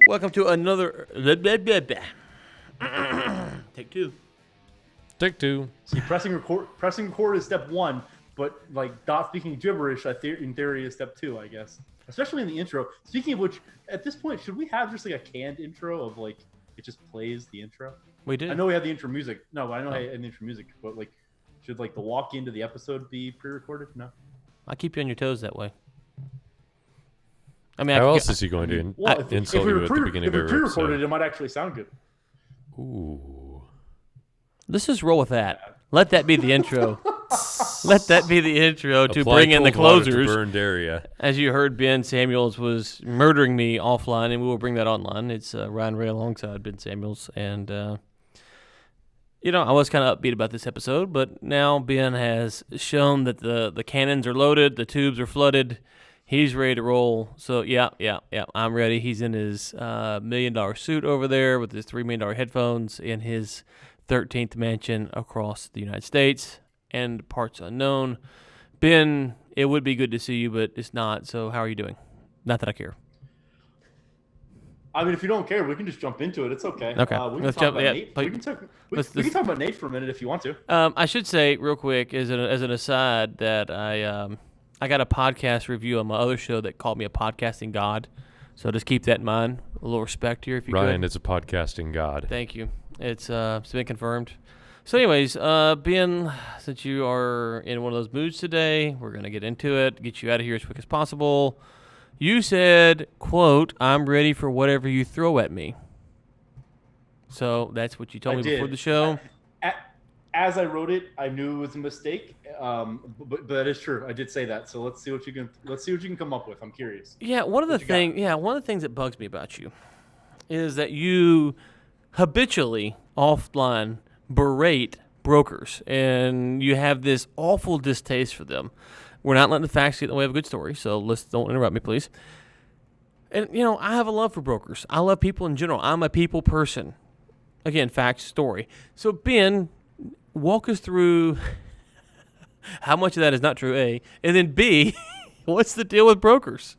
Welcome to another take two. Take two. See, pressing record is step one, but like not speaking gibberish, in theory, is step two, I guess. Especially in the intro. Speaking of which, at this point, should we have just like a canned intro of like it just plays the intro? We did. I know we have the intro music. No, I know I had the intro music, but like, should like the walk into the episode be pre-recorded? No. I'll keep you on your toes that way. I mean, How else is he going to insult you at the beginning of every pre-recorded, episode? it might actually sound good. Ooh. Let's just roll with that. Let that be the intro. Let that be the intro to Apply bring in the cold water to closers. burned area. As you heard, Ben Samuels was murdering me offline, and we will bring that online. It's Ryan Ray alongside Ben Samuels, and I was kind of upbeat about this episode, but now Ben has shown that the cannons are loaded, the tubes are flooded. He's ready to roll. So, yeah, I'm ready. He's in his $1 million suit over there with his $3 million headphones in his 13th mansion across the United States and parts unknown. Ben, it would be good to see you, but it's not. So how are you doing? Not that I care. I mean, if you don't care, we can just jump into it. It's okay. Okay. Let's talk about Nate. We can talk about Nate for a minute if you want to. I should say real quick, as an aside, that I got a podcast review on my other show that called me a podcasting god. So just keep that in mind. A little respect here if you Ryan could. is a podcasting god. Thank you. It's been confirmed. So anyways, Ben, since you are in one of those moods today, we're going to get into it, get you out of here as quick as possible. You said, quote, "I'm ready for whatever you throw at me." So that's what you told me before the show. As I wrote it, I knew it was a mistake, but that is true. I did say that. So let's see what you can come up with. I'm curious. Yeah, one of the things that bugs me about you is that you habitually offline berate brokers, and you have this awful distaste for them. We're not letting the facts get in the way of a good story, so don't interrupt me, please. And, I have a love for brokers. I love people in general. I'm a people person. Again, facts, story. So, Ben, walk us through how much of that is not true, A, and then B, what's the deal with brokers?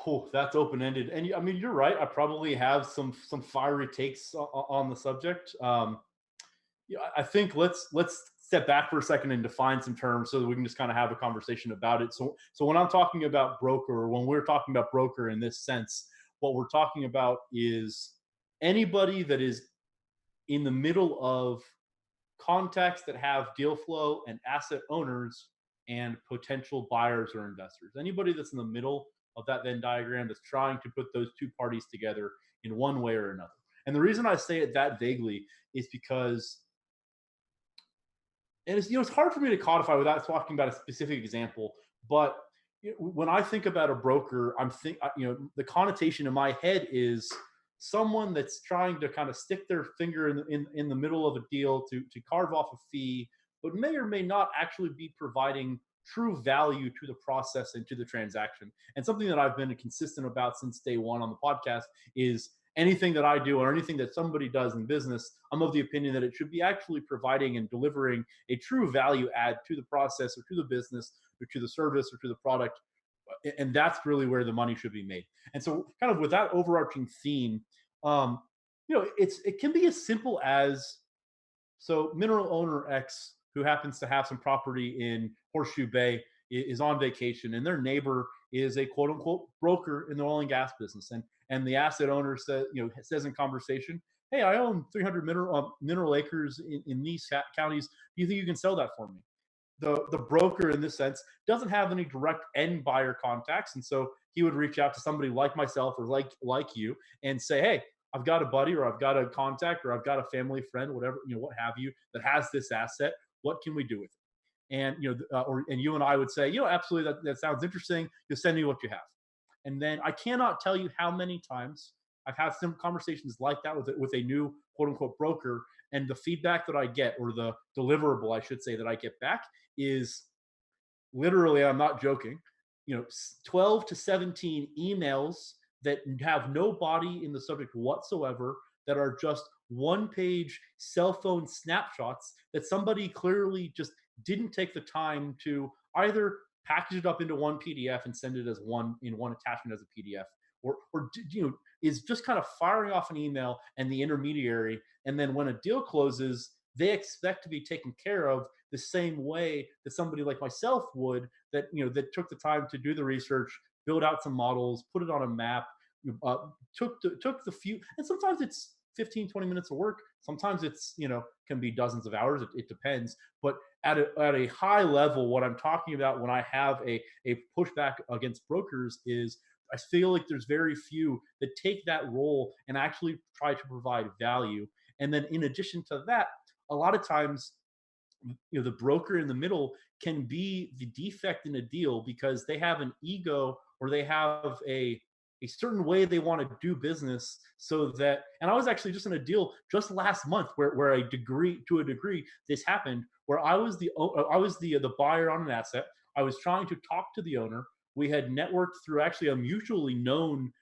Oh, that's open-ended, and I mean, you're right. I probably have some fiery takes on the subject. I think let's step back for a second and define some terms so that we can just kind of have a conversation about it. So when I'm talking about broker, or when we're talking about broker in this sense, what we're talking about is anybody that is in the middle of contacts that have deal flow and asset owners and potential buyers or investors. Anybody that's in the middle of that Venn diagram that's trying to put those two parties together in one way or another. And the reason I say it that vaguely is because, and it's hard for me to codify without talking about a specific example, but when I think about a broker, the connotation in my head is someone that's trying to kind of stick their finger in the middle of a deal to carve off a fee, but may or may not actually be providing true value to the process and to the transaction. And something that I've been consistent about since day one on the podcast is anything that I do or anything that somebody does in business, I'm of the opinion that it should be actually providing and delivering a true value add to the process or to the business or to the service or to the product. And that's really where the money should be made. And so kind of with that overarching theme, it can be as simple as, so mineral owner X, who happens to have some property in Horseshoe Bay, is on vacation, and their neighbor is a quote unquote broker in the oil and gas business. And the asset owner says in conversation, "Hey, I own 300 mineral acres in these counties. Do you think you can sell that for me?" The broker in this sense doesn't have any direct end buyer contacts. And so he would reach out to somebody like myself or like you and say, "Hey, I've got a buddy, or I've got a contact, or I've got a family friend, whatever, what have you, that has this asset. What can we do with it?" And, and you and I would say, "Absolutely. That sounds interesting. Just send me what you have." And then I cannot tell you how many times I've had some conversations like that with a new quote unquote broker. And the feedback that I get, or the deliverable, I should say, that I get back is literally, I'm not joking, 12 to 17 emails that have no body in the subject whatsoever, that are just one-page cell phone snapshots that somebody clearly just didn't take the time to either package it up into one PDF and send it as one attachment as a PDF, or is just kind of firing off an email and the intermediary, and then when a deal closes, they expect to be taken care of the same way that somebody like myself would, that that took the time to do the research, build out some models, put it on a map, uh, took the few, and sometimes it's 15-20 minutes of work, sometimes it's can be dozens of hours, it depends. But at a high level, what I'm talking about when I have a pushback against brokers is I feel like there's very few that take that role and actually try to provide value. And then in addition to that, a lot of times, the broker in the middle can be the defect in a deal because they have an ego, or they have a certain way they want to do business. So that, and I was actually just in a deal just last month where to a degree this happened, where I was the buyer on an asset. I was trying to talk to the owner. We had networked through actually a mutually known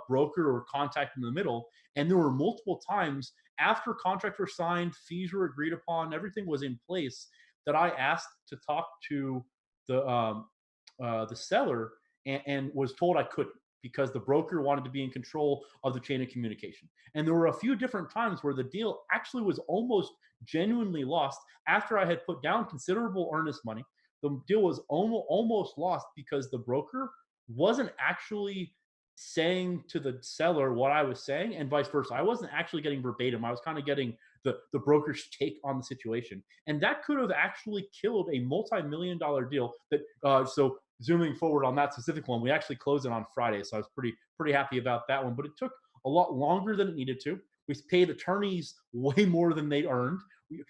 broker or contact in the middle, and there were multiple times after contracts were signed, fees were agreed upon, everything was in place, that I asked to talk to the seller, and was told I couldn't because the broker wanted to be in control of the chain of communication. And there were a few different times where the deal actually was almost genuinely lost after I had put down considerable earnest money. The deal was almost lost because the broker wasn't actually saying to the seller what I was saying, and vice versa. I wasn't actually getting verbatim. I was kind of getting the broker's take on the situation, and that could have actually killed a multi-million-dollar deal. That so zooming forward on that specific one, we actually closed it on Friday, so I was pretty happy about that one. But it took a lot longer than it needed to. We paid attorneys way more than they earned.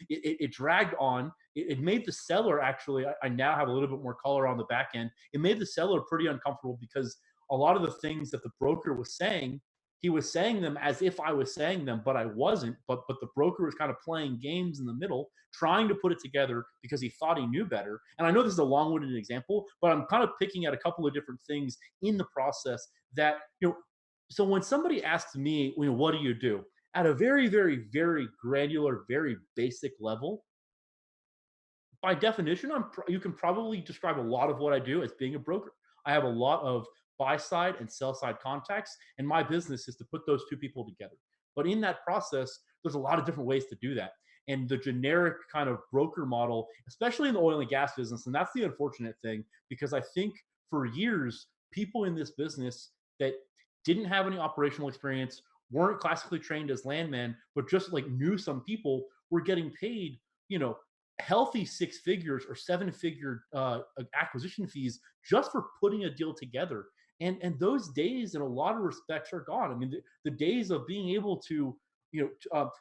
It dragged on. It made the seller actually. I now have a little bit more color on the back end. It made the seller pretty uncomfortable because a lot of the things that the broker was saying, he was saying them as if I was saying them, but I wasn't. But the broker was kind of playing games in the middle, trying to put it together because he thought he knew better. And I know this is a long-winded example, but I'm kind of picking at a couple of different things in the process that So when somebody asks me, what do you do? At a very, very, very granular, very basic level, by definition, you can probably describe a lot of what I do as being a broker. I have a lot of buy side and sell side contacts, and my business is to put those two people together. But in that process, there's a lot of different ways to do that. And the generic kind of broker model, especially in the oil and gas business, and that's the unfortunate thing, because I think for years, people in this business that didn't have any operational experience, weren't classically trained as landmen, but just like knew some people, were getting paid, healthy six figures or seven figure acquisition fees just for putting a deal together. And those days in a lot of respects are gone. I mean, the days of being able to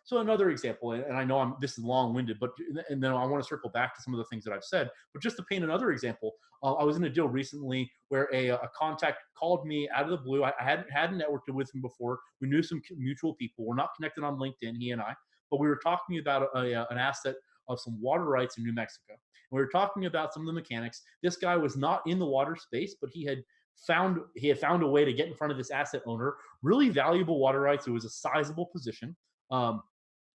so another example, and I know this is long-winded, but and then I want to circle back to some of the things that I've said, but just to paint another example, I was in a deal recently where a contact called me out of the blue. I hadn't networked with him before. We knew some mutual people. We're not connected on LinkedIn, he and I, but we were talking about an asset of some water rights in New Mexico. And we were talking about some of the mechanics. This guy was not in the water space, but he had found a way to get in front of this asset owner. Really valuable water rights. It was a sizable position.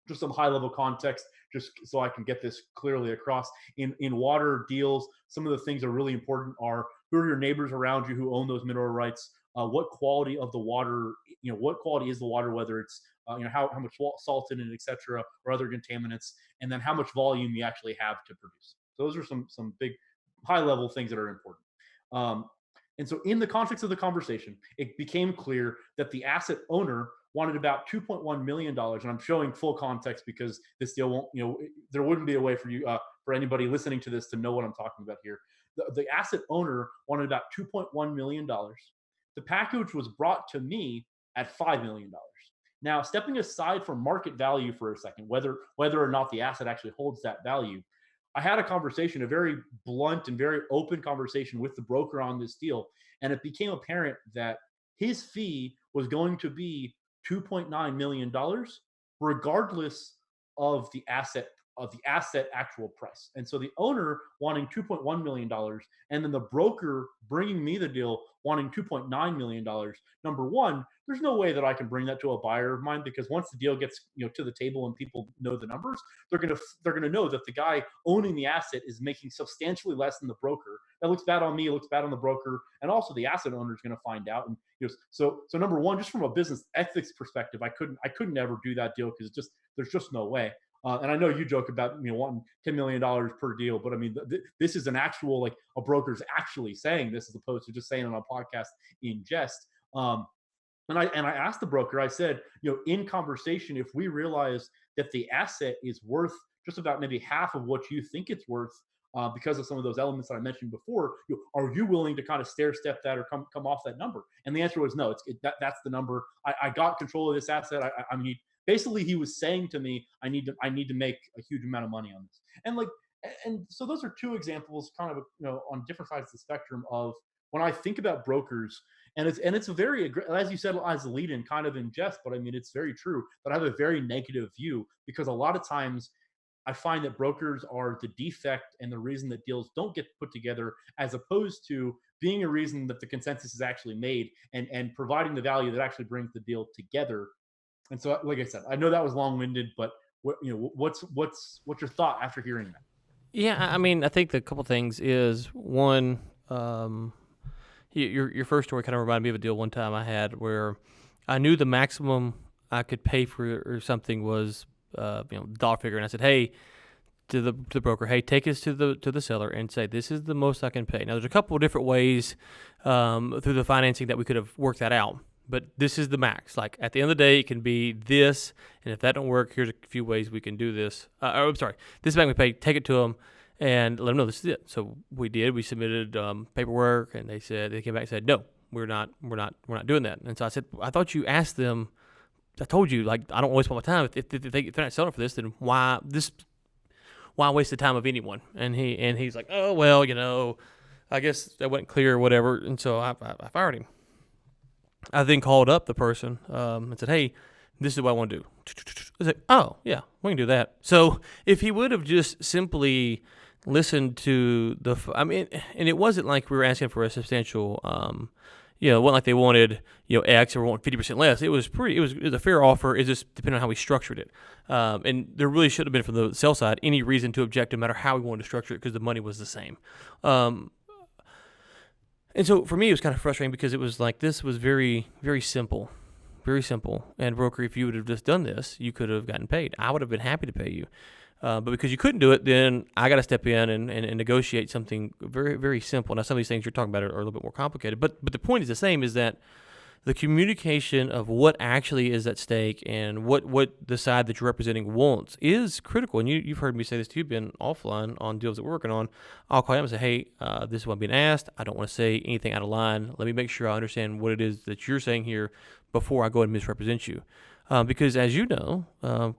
Just some high level context, just so I can get this clearly across. In water deals, some of the things that are really important are who are your neighbors around you who own those mineral rights. What quality of the water, what quality is the water, whether it's how much salt in it, etc., or other contaminants, and then how much volume you actually have to produce. Those are some big high level things that are important. And so in the context of the conversation, it became clear that the asset owner wanted about $2.1 million. And I'm showing full context because this deal won't, there wouldn't be a way for you, for anybody listening to this to know what I'm talking about here. The asset owner wanted about $2.1 million. The package was brought to me at $5 million. Now, stepping aside from market value for a second, whether or not the asset actually holds that value, I had a conversation, a very blunt and very open conversation with the broker on this deal, and it became apparent that his fee was going to be $2.9 million, regardless of the asset actual price. And so the owner wanting $2.1 million, and then the broker bringing me the deal wanting $2.9 million. Number one, there's no way that I can bring that to a buyer of mine, because once the deal gets to the table and people know the numbers, they're gonna know that the guy owning the asset is making substantially less than the broker. that looks bad on me, it looks bad on the broker, and also the asset owner is going to find out. And so number one, just from a business ethics perspective, I couldn't ever do that deal because there's just no way. And I know you joke about wanting $10 million per deal, but I mean this is an actual, like, a broker's actually saying this as opposed to just saying it on a podcast in jest. And I asked the broker, I said, in conversation, if we realize that the asset is worth just about maybe half of what you think it's worth, because of some of those elements that I mentioned before, are you willing to kind of stair step that or come off that number? And the answer was no. That's the number. I got control of this asset. I mean, basically, he was saying to me, I need to make a huge amount of money on this. And so those are two examples, kind of on different sides of the spectrum of when I think about brokers. And it's a very, as you said, as a lead-in, kind of in jest, but I mean, it's very true. But I have a very negative view because a lot of times I find that brokers are the defect and the reason that deals don't get put together, as opposed to being a reason that the consensus is actually made and providing the value that actually brings the deal together. And so, like I said, I know that was long-winded, but what's your thought after hearing that? Yeah, I mean, I think the couple things is one. Your first story kind of reminded me of a deal one time I had where I knew the maximum I could pay for something was dollar figure, and I said, hey, to the broker, hey, take us to the seller and say this is the most I can pay. Now there's a couple of different ways through the financing that we could have worked that out, but this is the max. Like at the end of the day, it can be this, and if that don't work, here's a few ways we can do this. I'm sorry, this is the amount we pay. Take it to them and let them know this is it. So we did. We submitted paperwork, and they came back and said, no, we're not doing that. And so I said, I thought you asked them. I told you, like, I don't waste my time. If they're not selling for this, then why waste the time of anyone? And he's like, oh well, I guess that wasn't clear or whatever. And so I fired him. I then called up the person and said, hey, this is what I want to do. I said, oh yeah, we can do that. So if he would have just simply listened to and it wasn't like we were asking for a substantial, it wasn't like they wanted, X or wanted 50% less. It was a fair offer. It just depended on how we structured it. And there really should have been, from the sell side, any reason to object no matter how we wanted to structure it because the money was the same. And so for me, it was kind of frustrating because it was like, this was very, very simple. Very simple. And broker, if you would have just done this, you could have gotten paid. I would have been happy to pay you. But because you couldn't do it, then I got to step in and negotiate something very, very simple. Now, some of these things you're talking about are a little bit more complicated. But the point is the same, is that the communication of what actually is at stake and what the side that you're representing wants is critical. And you've heard me say this to you, Ben, offline on deals that we're working on. I'll call you up and say, hey, this is what I'm being asked. I don't want to say anything out of line. Let me make sure I understand what it is that you're saying here before I go and misrepresent you. Because as you know,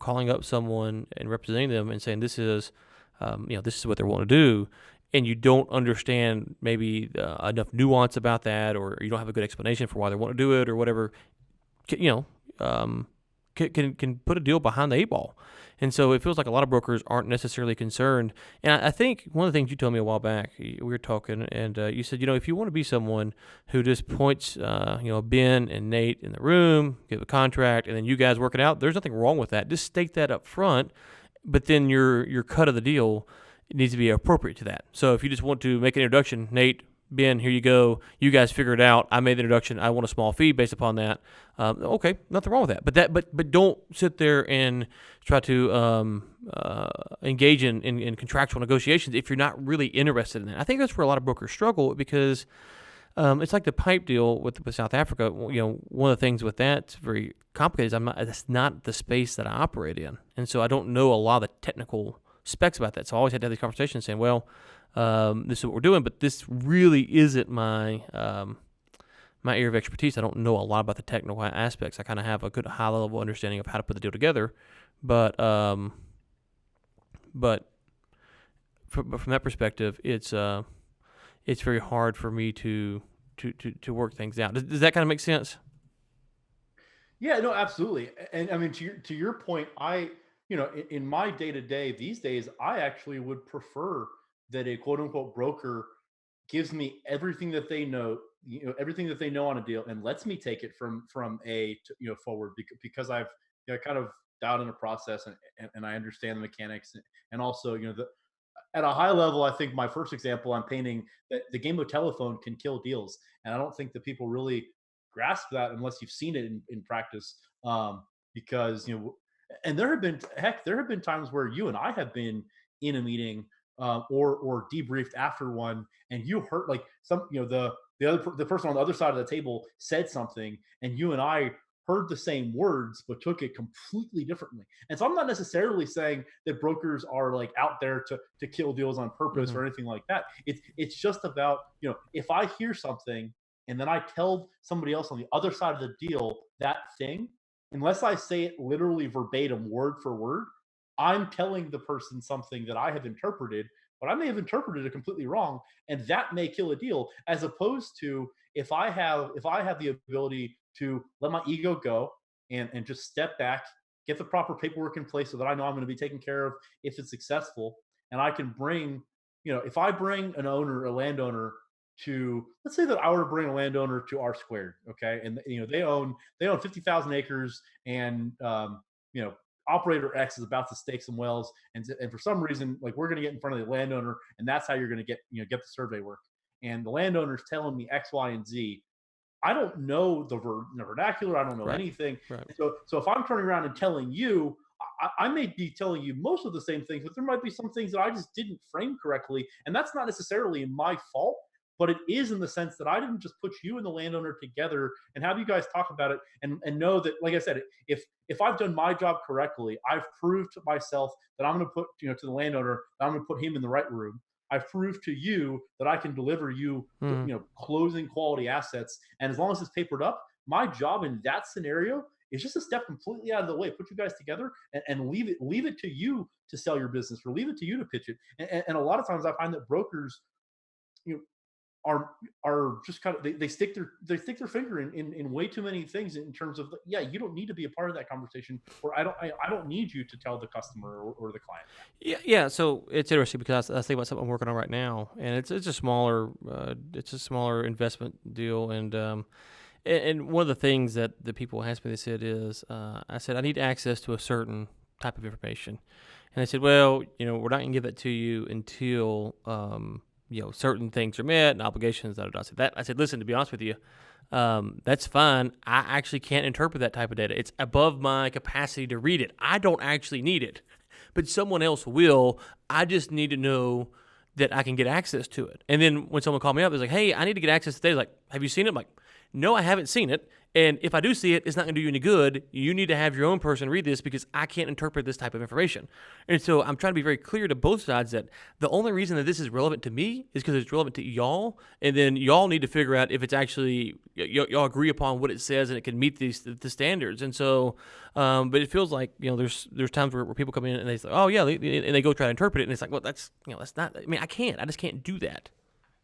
calling up someone and representing them and saying this is what they're wanting to do, and you don't understand maybe enough nuance about that, or you don't have a good explanation for why they want to do it or whatever, can put a deal behind the eight ball. And so it feels like a lot of brokers aren't necessarily concerned. And I think one of the things you told me a while back, we were talking, and you said, if you want to be someone who just points, Ben and Nate in the room, give a contract, and then you guys work it out, there's nothing wrong with that. Just state that up front, but then your cut of the deal needs to be appropriate to that. So if you just want to make an introduction, Nate, Ben, here you go. You guys figure it out. I made the introduction. I want a small fee based upon that. Okay, nothing wrong with that. But don't sit there and try to engage in contractual negotiations if you're not really interested in that. I think that's where a lot of brokers struggle, because it's like the pipe deal with South Africa. One of the things with that's very complicated is that's not the space that I operate in, and so I don't know a lot of the technical specs about that. So I always had to have these conversations saying, well, this is what we're doing, but this really isn't my area of expertise. I don't know a lot about the technical aspects. I kind of have a good high level understanding of how to put the deal together, but from that perspective, it's very hard for me to work things out. Does that kind of make sense? Yeah, no, absolutely. And I mean, to your point, in my day-to-day these days, I actually would prefer that a quote unquote broker gives me everything that they know, everything that they know on a deal, and lets me take it from A to forward, because I've kind of dialed in a process and I understand the mechanics, and also at a high level, I think my first example I'm painting that the game of telephone can kill deals, and I don't think that people really grasp that unless you've seen it in practice. Because and there have been times where you and I have been in a meeting or debriefed after one, and you heard like the person on the other side of the table said something, and you and I heard the same words but took it completely differently. And so I'm not necessarily saying that brokers are like out there to kill deals on purpose or anything like that. It's just about, if I hear something and then I tell somebody else on the other side of the deal that thing, unless I say it literally verbatim, word for word, I'm telling the person something that I have interpreted, but I may have interpreted it completely wrong, and that may kill a deal. As opposed to if I have the ability to let my ego go and just step back, get the proper paperwork in place so that I know I'm going to be taken care of if it's successful, and I can bring, if I bring a landowner to, let's say that I were to bring a landowner to R squared, okay, and they own 50,000 acres, and operator X is about to stake some wells, and for some reason, like, we're going to get in front of the landowner, and that's how you're going to get the survey work. And the landowner's telling me X, Y, and Z. I don't know the vernacular. I don't know anything. Right. So if I'm turning around and telling you, I may be telling you most of the same things, but there might be some things that I just didn't frame correctly, and that's not necessarily my fault. But it is in the sense that I didn't just put you and the landowner together and have you guys talk about it and know that, like I said, if I've done my job correctly, I've proved to myself that I'm going to put, to the landowner, that I'm going to put him in the right room. I've proved to you that I can deliver you, closing quality assets. And as long as it's papered up, my job in that scenario is just a step completely out of the way. Put you guys together and leave it to you to sell your business, or leave it to you to pitch it. And a lot of times I find that brokers, are just kind of they stick their finger in way too many things in terms of, you don't need to be a part of that conversation, or I don't need you to tell the customer or the client. Yeah. So it's interesting because I was thinking about something I'm working on right now, and it's a smaller investment deal, and one of the things that the people asked me, they said is, I said I need access to a certain type of information, and they said, well, we're not going to give that to you until certain things are met and obligations. I said, listen, to be honest with you, that's fine. I actually can't interpret that type of data. It's above my capacity to read it. I don't actually need it, but someone else will. I just need to know that I can get access to it. And then when someone called me up, it's like, hey, I need to get access to data. Like, have you seen it? I'm like, no, I haven't seen it. And if I do see it, it's not going to do you any good. You need to have your own person read this because I can't interpret this type of information. And so I'm trying to be very clear to both sides that the only reason that this is relevant to me is because it's relevant to y'all. And then y'all need to figure out if it's actually, y'all agree upon what it says and it can meet the standards. And so, but it feels like, there's times where people come in and they say, oh yeah, and they go try to interpret it. And it's like, well, that's not, I just can't do that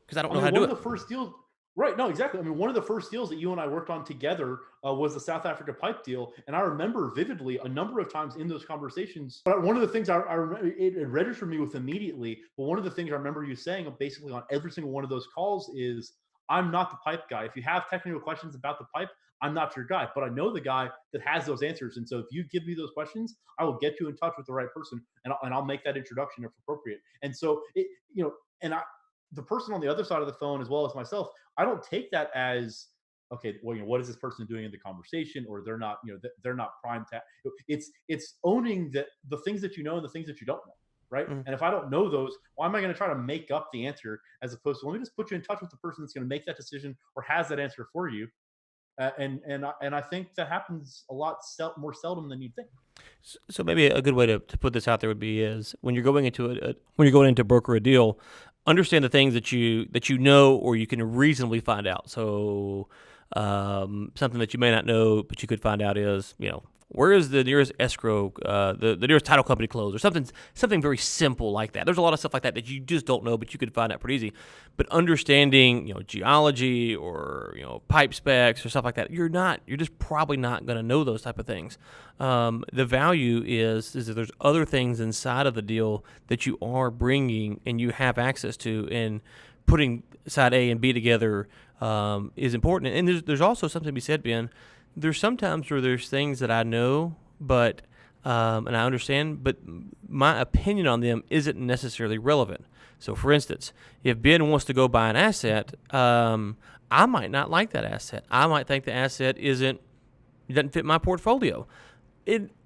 because I don't know how to do it. One of the first deals. Right. No, exactly. One of the first deals that you and I worked on together was the South Africa pipe deal. And I remember vividly a number of times in those conversations. But one of the things I remember, it registered me with immediately. But one of the things I remember you saying basically on every single one of those calls is, I'm not the pipe guy. If you have technical questions about the pipe, I'm not your guy, but I know the guy that has those answers. And so if you give me those questions, I will get you in touch with the right person, and I'll make that introduction if appropriate. And so the person on the other side of the phone, as well as myself, I don't take that as, okay, well, what is this person doing in the conversation, or they're not prime tap. It's owning the things that you know and the things that you don't know, right? Mm-hmm. And if I don't know those, why am I going to try to make up the answer, as opposed to, let me just put you in touch with the person that's going to make that decision or has that answer for you. And I think that happens a lot more seldom than you'd think. So maybe a good way to put this out there would be is, when you're going into broker a deal, understand the things that you know or you can reasonably find out. So something that you may not know but you could find out is, where is the nearest escrow, the nearest title company closed, or something very simple like that. There's a lot of stuff like that you just don't know, but you could find out pretty easy. But understanding, geology or, pipe specs or stuff like that, you're just probably not going to know those type of things. The value is that there's other things inside of the deal that you are bringing and you have access to, and putting side A and B together is important. And there's also something to be said, Ben. There's sometimes where there's things that I know, but and I understand, but my opinion on them isn't necessarily relevant. So, for instance, if Ben wants to go buy an asset, I might not like that asset. I might think the asset doesn't fit my portfolio.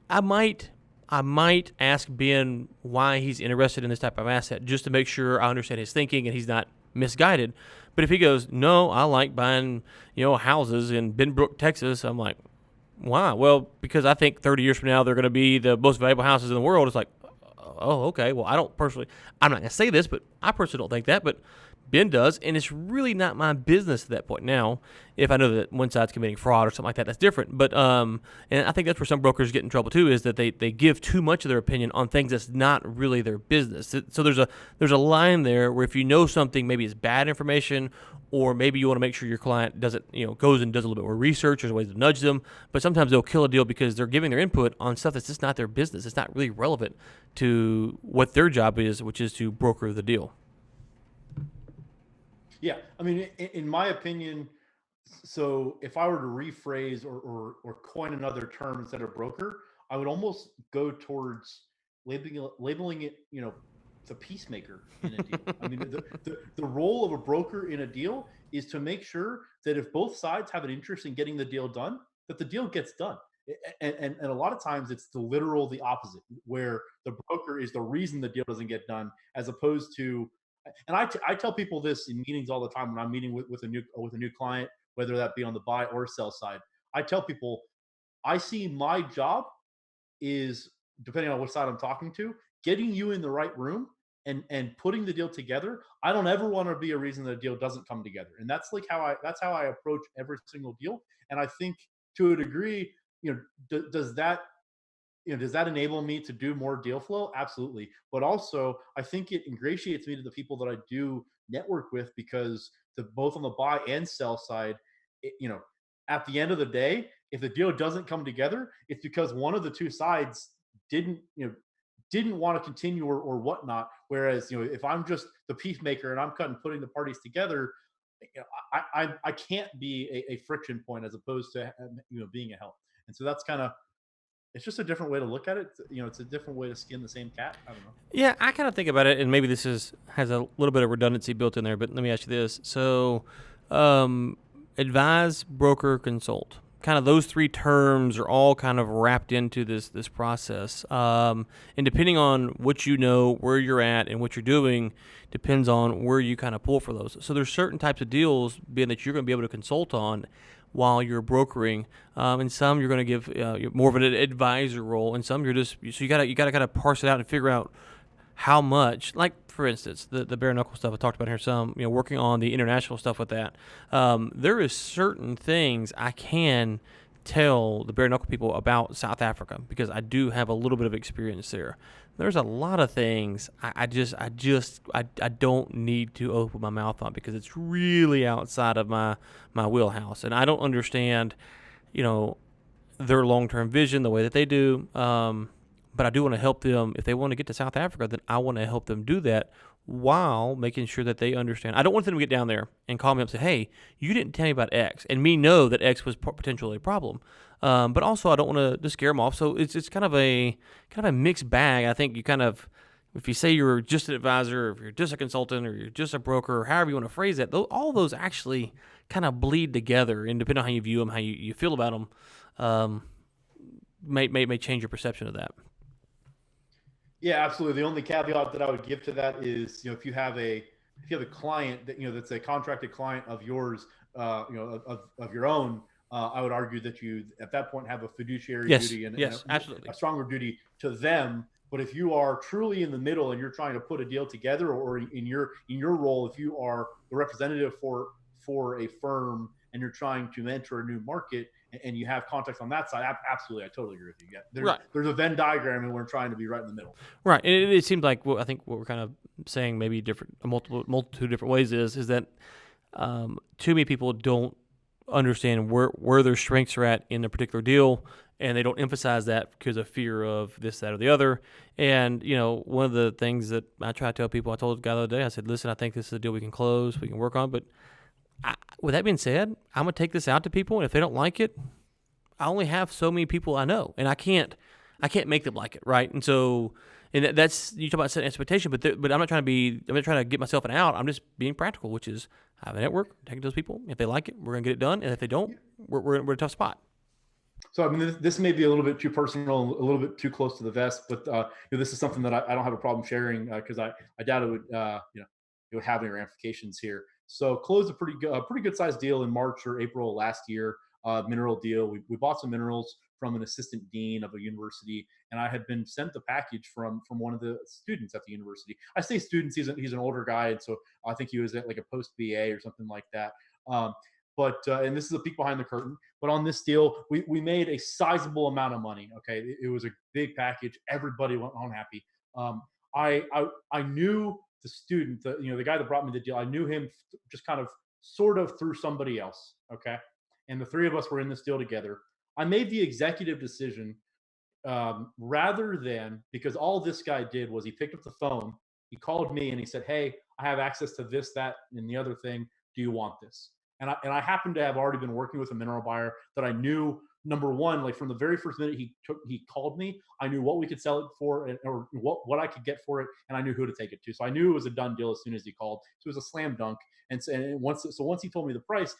I might ask Ben why he's interested in this type of asset just to make sure I understand his thinking and he's not misguided. But if he goes, no, I like buying, houses in Benbrook, Texas, I'm like, why? Well, because I think 30 years from now they're going to be the most valuable houses in the world. It's like, oh, okay. Well, I'm not going to say this, but I personally don't think that, but Ben does, and it's really not my business at that point. Now, if I know that one side's committing fraud or something like that, that's different. But and I think that's where some brokers get in trouble too, is that they give too much of their opinion on things that's not really their business. So there's a line there where if you know something maybe is bad information, or maybe you want to make sure your client doesn't, goes and does a little bit more research. There's ways to nudge them, but sometimes they'll kill a deal because they're giving their input on stuff that's just not their business. It's not really relevant to what their job is, which is to broker the deal. Yeah, I mean, in my opinion, so if I were to rephrase or coin another term instead of broker, I would almost go towards labeling it, the peacemaker in a deal. I mean, the role of a broker in a deal is to make sure that if both sides have an interest in getting the deal done, that the deal gets done. And a lot of times it's the opposite, where the broker is the reason the deal doesn't get done, as opposed to. And I tell people this in meetings all the time when I'm meeting with a new client, whether that be on the buy or sell side. I tell people, I see my job is, depending on which side I'm talking to, getting you in the right room and putting the deal together. I don't ever want to be a reason the deal doesn't come together. And that's how I approach every single deal. And I think to a degree, does that enable me to do more deal flow? Absolutely. But also, I think it ingratiates me to the people that I do network with, because both on the buy and sell side, at the end of the day, if the deal doesn't come together, it's because one of the two sides didn't want to continue or whatnot. Whereas, if I'm just the peacemaker and I'm putting the parties together, I can't be a friction point as opposed to being a help. And so that's kind of, it's just a different way to look at it. It's a different way to skin the same cat. I don't know. Yeah, I kind of think about it, and maybe this has a little bit of redundancy built in there, but let me ask you this. So, advise, broker, consult. Kind of those three terms are all kind of wrapped into this process. And depending on what you know, where you're at, and what you're doing, depends on where you kind of pull for those. So there's certain types of deals, being that you're going to be able to consult on while you're brokering, and some you're going to give more of an advisor role, and some you're just, so you got to kind of parse it out and figure out how much. Like, for instance, the bare knuckle stuff I talked about here, some working on the international stuff with that. There is certain things I can tell the bare knuckle people about South Africa because I do have a little bit of experience there. There's a lot of things I don't need to open my mouth on because it's really outside of my wheelhouse, and I don't understand, their long-term vision the way that they do. But I do want to help them. If they want to get to South Africa, then I want to help them do that while making sure that they understand. I don't want them to get down there and call me up and say, hey, you didn't tell me about X, and me know that X was potentially a problem. But also I don't want to scare them off. So it's kind of a mixed bag. I think you kind of, if you say you're just an advisor, or if you're just a consultant, or you're just a broker, or however you want to phrase that, all those actually kind of bleed together, and depending on how you view them, how you feel about them, may change your perception of that. Yeah, absolutely. The only caveat that I would give to that is, if you have a client that that's a contracted client of yours, of your own, I would argue that you at that point have a fiduciary duty and absolutely a stronger duty to them. But if you are truly in the middle and you're trying to put a deal together, or in your role, if you are the representative for a firm and you're trying to enter a new market, and you have context on that side, absolutely, I totally agree with you. Yeah, there's a Venn diagram, and we're trying to be right in the middle. Right, and it seems like I think what we're kind of saying, maybe a multitude of different ways, is that too many people don't understand where their strengths are at in a particular deal, and they don't emphasize that because of fear of this, that, or the other. And one of the things that I try to tell people, I told the guy the other day, I said, listen, I think this is a deal we can close, we can work on, but with that being said, I'm going to take this out to people, and if they don't like it, I only have so many people I know, and I can't I can't make them like it, right? And so, that's you talk about setting expectation, but I'm not trying to get myself an out. I'm just being practical, which is I have a network, take it to those people. If they like it, we're gonna get it done, and if they don't, we're in a tough spot. So I mean, this may be a little bit too personal, a little bit too close to the vest, but this is something that I don't have a problem sharing because I doubt it would it would have any ramifications here. So closed a pretty good sized deal in March or April last year. Mineral deal. We bought some minerals from an assistant dean of a university, and I had been sent the package from one of the students at the university. I say students; he's an older guy, and so I think he was at like a post BA or something like that. But and this is a peek behind the curtain. But on this deal, we made a sizable amount of money. Okay, it was a big package. Everybody went home happy. I knew the student, the guy that brought me the deal. I knew him just kind of sort of through somebody else. Okay, and the three of us were in this deal together. I made the executive decision rather than, because all this guy did was he picked up the phone, he called me and he said, "Hey, I have access to this, that, and the other thing. Do you want this?" And I happened to have already been working with a mineral buyer that I knew, number one, like from the very first minute he called me, I knew what we could sell it for or what I could get for it, and I knew who to take it to. So I knew it was a done deal as soon as he called. So it was a slam dunk. And once he told me the price,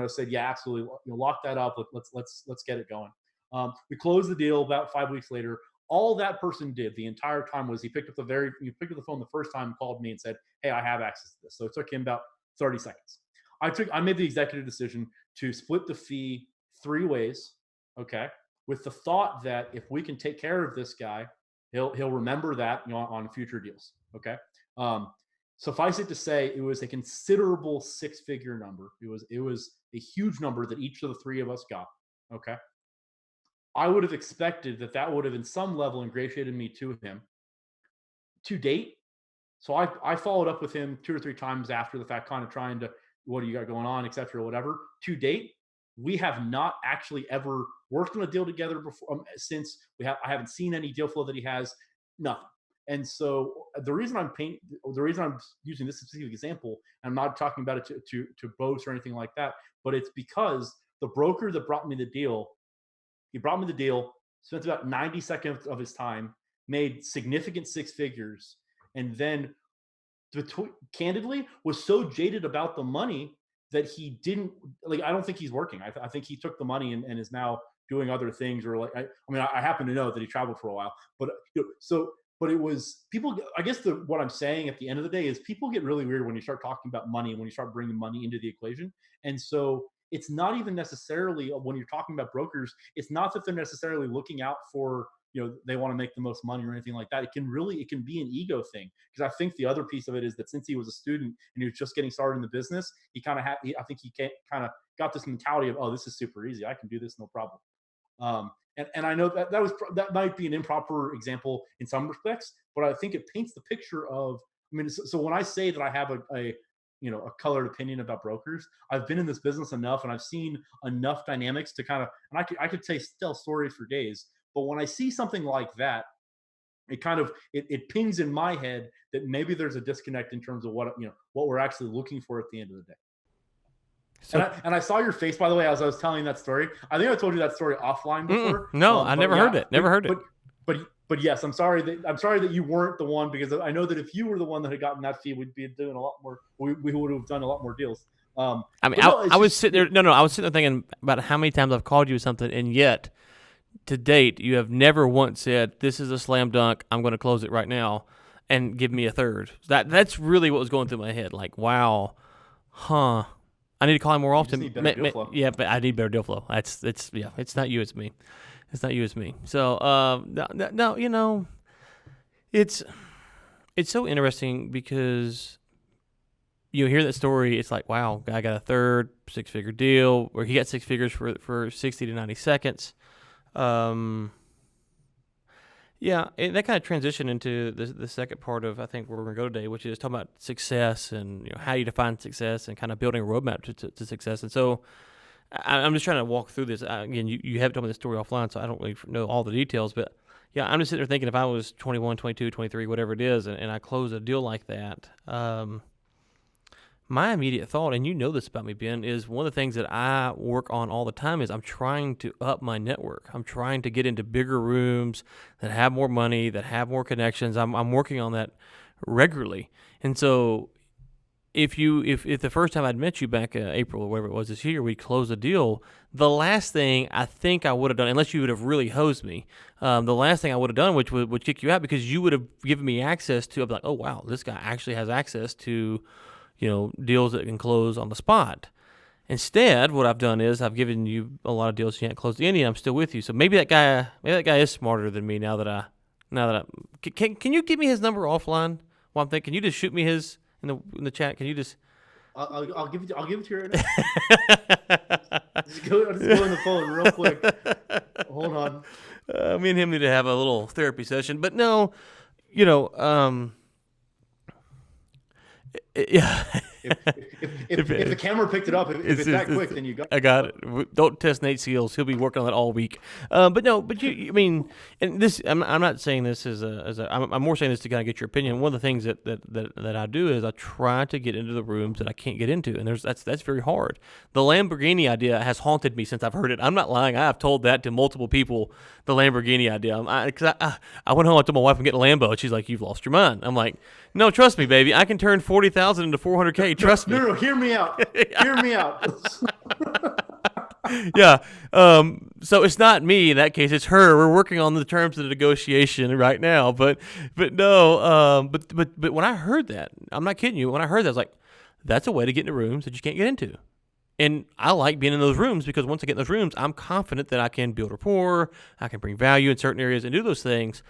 said, yeah, absolutely, lock that up. Let's get it going. We closed the deal about 5 weeks later. All that person did the entire time was he picked up the phone the first time, called me and said, "Hey, I have access to this." So it took him about 30 seconds. I made the executive decision to split the fee 3 ways, okay, with the thought that if we can take care of this guy, he'll remember that on future deals, okay. Suffice it to say, it was a considerable 6-figure number. It was a huge number that each of the 3 of us got, okay. I would have expected that would have in some level ingratiated me to him. To date, so I followed up with him 2 or 3 times after the fact, kind of trying to, what do you got going on, et cetera, whatever. To date, we have not actually ever worked on a deal together before. Since I haven't seen any deal flow that he has, nothing. And so the reason I'm using this specific example, I'm not talking about it to boast or anything like that, but it's because the broker that brought me the deal, spent about 90 seconds of his time, made significant 6 figures, and then candidly was so jaded about the money that he didn't, like, I don't think he's working. I think he took the money and is now doing other things, or like, I happen to know that he traveled for a while, but but it was people. I guess what I'm saying at the end of the day is people get really weird when you start talking about money and when you start bringing money into the equation. And so it's not even necessarily, when you're talking about brokers, it's not that they're necessarily looking out for, they want to make the most money or anything like that. It can be an ego thing, because I think the other piece of it is that since he was a student and he was just getting started in the business, he kind of got this mentality of, oh, this is super easy, I can do this, no problem. And I know that might be an improper example in some respects, but I think it paints the picture of, so when I say that I have a colored opinion about brokers, I've been in this business enough and I've seen enough dynamics to kind of, and I could tell stories for days. But when I see something like that, it kind of it pings in my head that maybe there's a disconnect in terms of what we're actually looking for at the end of the day. So, and I saw your face, by the way, as I was telling that story. I think I told you that story offline before. No, I never heard it. Never heard it. But yes, I'm sorry that you weren't the one, because I know that if you were the one that had gotten that fee, we'd be doing a lot more. We would have done a lot more deals. I was sitting there. No, I was sitting there thinking about how many times I've called you with something, and yet to date, you have never once said, "This is a slam dunk. I'm going to close it right now," and give me a third. That's really what was going through my head. Like, wow, huh? I need to call him more often. Yeah, but I need better deal flow. It's not you, it's me. It's not you, it's me. So no, it's so interesting because you hear that story. It's like, wow, guy got a third 6-figure deal, or he got 6 figures for 60 to 90 seconds. Yeah, that kind of transitioned into the second part of, I think, where we're going to go today, which is talking about success and how you define success and kind of building a roadmap to success. And so I'm just trying to walk through this. Again, you have told me the story offline, so I don't really know all the details. But, yeah, I'm just sitting there thinking if I was 21, 22, 23, whatever it is, and I close a deal like that, my immediate thought, and you know this about me, Ben, is one of the things that I work on all the time is I'm trying to up my network. I'm trying to get into bigger rooms that have more money, that have more connections. I'm working on that regularly. And so if the first time I'd met you back in April or whatever it was this year, we closed a deal, the last thing I think I would have done, unless you would have really hosed me, the last thing I would have done, which would kick you out, because you would have given me access to, I'd be like, oh, wow, this guy actually has access to, deals that can close on the spot. Instead, what I've done is I've given you a lot of deals you can't close the end, and I'm still with you. So maybe that guy is smarter than me now that I can you give me his number offline while I'm thinking? Can you just shoot me his in the chat? Can you just? I'll give it to you right now. just go in the phone real quick. Hold on. Me and him need to have a little therapy session, but no, yeah. If the camera picked it up, if it's that quick, then you got it. I got it. Don't test Nate's skills. He'll be working on that all week. But you, I mean, and this, I'm not saying this I'm more saying this to kind of get your opinion. One of the things that I do is I try to get into the rooms that I can't get into, and that's very hard. The Lamborghini idea has haunted me since I've heard it. I'm not lying. I have told that to multiple people, the Lamborghini idea. Because I went home, I told my wife I'm getting a Lambo, and she's like, "You've lost your mind." I'm like, "No, trust me, baby. I can turn 40,000 into 400K. Trust me." No, hear me out. Hear me out. Yeah. So it's not me in that case. It's her. We're working on the terms of the negotiation right now. But no. But when I heard that, I'm not kidding you. When I heard that, I was like, that's a way to get into rooms that you can't get into. And I like being in those rooms because once I get in those rooms, I'm confident that I can build rapport, I can bring value in certain areas and do those things.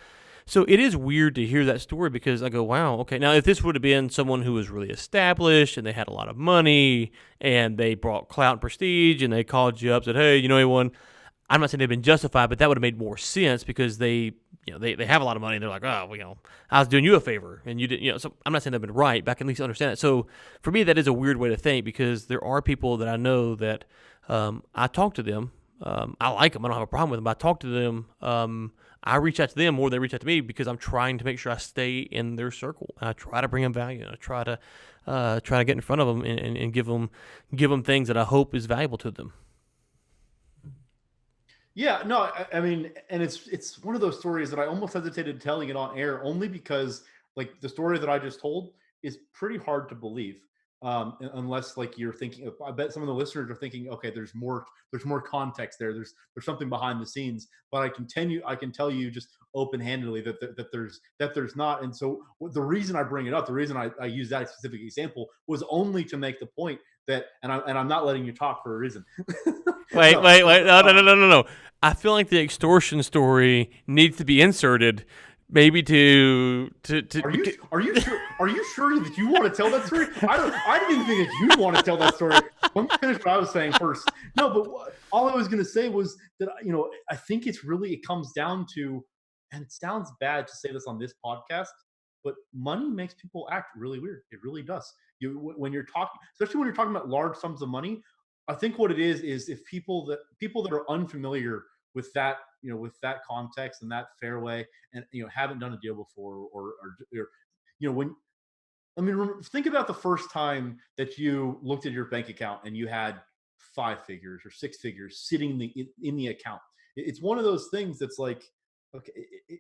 So it is weird to hear that story because I go, wow, okay. Now, if this would have been someone who was really established and they had a lot of money and they brought clout and prestige and they called you up and said, hey, you know anyone? I'm not saying they've been justified, but that would have made more sense because they have a lot of money and they're like, oh, well, I was doing you a favor and you didn't, so I'm not saying they've been right, but I can at least understand it. So for me, that is a weird way to think because there are people that I know that I talk to them. I like them. I don't have a problem with them. But I talk to them. I reach out to them more than they reach out to me because I'm trying to make sure I stay in their circle. I try to bring them value. And I try to get in front of them and give them things that I hope is valuable to them. Yeah, no, I mean, and it's one of those stories that I almost hesitated telling it on air only because like the story that I just told is pretty hard to believe. Unless like you're thinking, I bet some of the listeners are thinking, okay, there's more context there. There's something behind the scenes, but I can tell you just open-handedly that there's not. And so the reason I bring it up, the reason I use that specific example was only to make the point that, and I'm not letting you talk for a reason. Wait, no. I feel like the extortion story needs to be inserted. Maybe to Are you sure that you want to tell that story? I didn't even think that you want to tell that story. Let me finish what I was saying first. No, but all I was going to say was that I think it comes down to, and it sounds bad to say this on this podcast, but money makes people act really weird. It really does. When you're talking, especially when you're talking about large sums of money, I think what it is if people that are unfamiliar with that, with that context and that fairway, and haven't done a deal before, or think about the first time that you looked at your bank account and you had 5 figures or 6 figures sitting in the account. It's one of those things that's like, okay,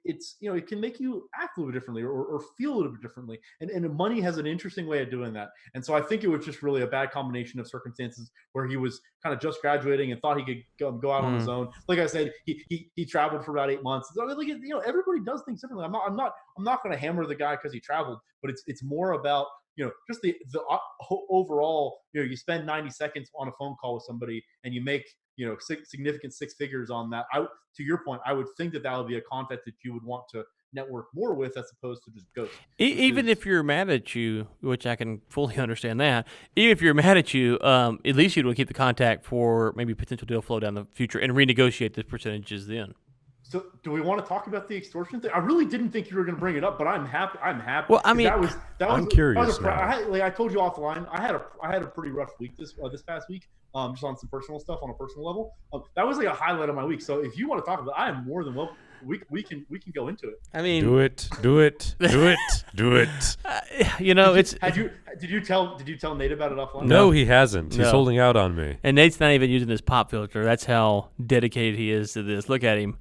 it's it can make you act a little bit differently or feel a little bit differently, and money has an interesting way of doing that. And so I think it was just really a bad combination of circumstances where he was kind of just graduating and thought he could go out on his own. Like I said, he traveled for about 8 months. So, like, everybody does things differently. I'm not going to hammer the guy because he traveled, but it's more about just the overall. You spend 90 seconds on a phone call with somebody and you make significant 6 figures on that. To your point, I would think that would be a contact that you would want to network more with as opposed to just ghost. Even if you're mad at you, which I can fully understand that, even if you're mad at you, at least you'd want to keep the contact for maybe potential deal flow down the future and renegotiate the percentages then. So do we want to talk about the extortion thing? I really didn't think you were going to bring it up, but I'm happy. Well, I mean, I'm curious. I told you offline, I had a pretty rough week this past week, just on some personal stuff on a personal level. That was like a highlight of my week. So if you want to talk about it, I am more than welcome. We can go into it. I mean, do it. You know, did you tell Nate about it offline? No, he hasn't. No. He's holding out on me. And Nate's not even using his pop filter. That's how dedicated he is to this. Look at him,